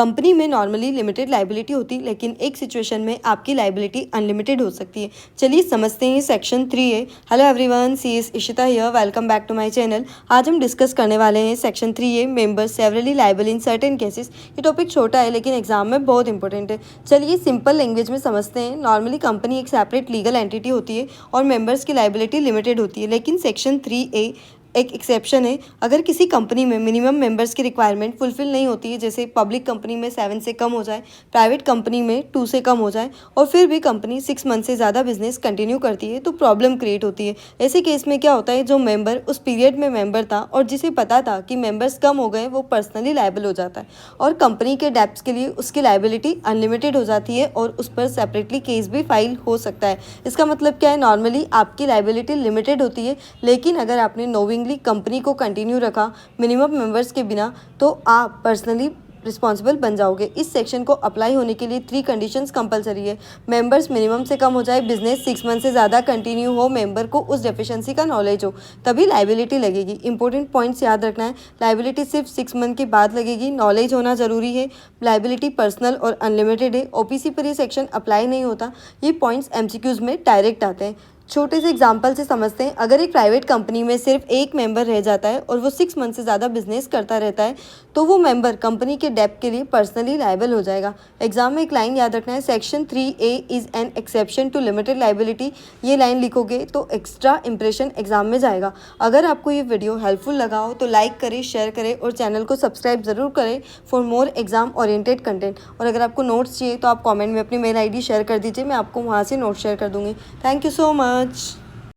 Company में normally limited liability होती है, लेकिन एक सिचुएशन में आपकी लाइबिलिटी अनलिमिटेड हो सकती है। चलिए समझते हैं section 3A। Hello everyone, this is Ishita here, welcome back to my channel. आज हम डिस्कस करने वाले हैं section 3A, members severally liable in certain cases. ये टॉपिक छोटा है लेकिन एग्जाम में बहुत इंपॉर्टेंट है। चलिए सिंपल लैंग्वेज में समझते हैं। नॉर्मली कंपनी एक सेपरेट लीगल एंटिटी होती है और मेंबर्स की लाइबिलिटी लिमिटेड होती है, लेकिन सेक्शन 3A एक एक्सेप्शन है। अगर किसी कंपनी में मिनिमम मेंबर्स की रिक्वायरमेंट फुलफिल नहीं होती है, जैसे पब्लिक कंपनी में 7 से कम हो जाए, प्राइवेट कंपनी में 2 से कम हो जाए, और फिर भी कंपनी 6 मंथ से ज़्यादा बिजनेस कंटिन्यू करती है, तो प्रॉब्लम क्रिएट होती है। ऐसे केस में क्या होता है, जो मेंबर उस पीरियड में मेंबर था और जिसे पता था कि मेंबर्स कम हो गए, वो पर्सनली लायबल हो जाता है और कंपनी के डेब्ट्स के लिए उसकी लायबिलिटी अनलिमिटेड हो जाती है और उस पर सेपरेटली केस भी फाइल हो सकता है। इसका मतलब क्या है, नॉर्मली आपकी लायबिलिटी लिमिटेड होती है, लेकिन अगर आपने नोविंगली कंपनी को कंटिन्यू रखा मिनिमम मेंबर्स के बिना, तो आप पर्सनली रिस्पॉन्सिबल बन जाओगे। इस सेक्शन को अप्लाई होने के लिए 3 कंडीशंस कंपलसरी है। मेंबर्स मिनिमम से कम हो जाए, बिजनेस 6 मंथ से ज़्यादा कंटिन्यू हो, मेंबर को उस डेफिशिएंसी का नॉलेज हो, तभी लाइबिलिटी लगेगी। इंपॉर्टेंट पॉइंट्स याद रखना है, लाइबिलिटी सिर्फ 6 मंथ के बाद लगेगी, नॉलेज होना जरूरी है, लाइबिलिटी पर्सनल और अनलिमिटेड है। ओपीसी पर ये सेक्शन अप्लाई नहीं होता। ये पॉइंट्स एमसीक्यूज में डायरेक्ट आते हैं। छोटे से एग्जाम्पल से समझते हैं। अगर एक प्राइवेट कंपनी में सिर्फ एक मेंबर रह जाता है और वो 6 मंथ से ज़्यादा बिजनेस करता रहता है, तो वो मेंबर कंपनी के डेब्ट के लिए पर्सनली लायबल हो जाएगा। एग्जाम में एक लाइन याद रखना है, section 3A is an exception to limited liability. ये लाइन लिखोगे तो एक्स्ट्रा इंप्रेशन एग्जाम में जाएगा। अगर आपको ये वीडियो हेल्पफुल लगा हो तो लाइक करें, शेयर करें और चैनल को सब्सक्राइब ज़रूर करें for more exam oriented content. और अगर आपको नोट्स चाहिए तो आप कॉमेंट में अपनी मेल ID शेयर कर दीजिए, मैं आपको वहाँ से नोट्स शेयर कर दूँगी। Thank you so much.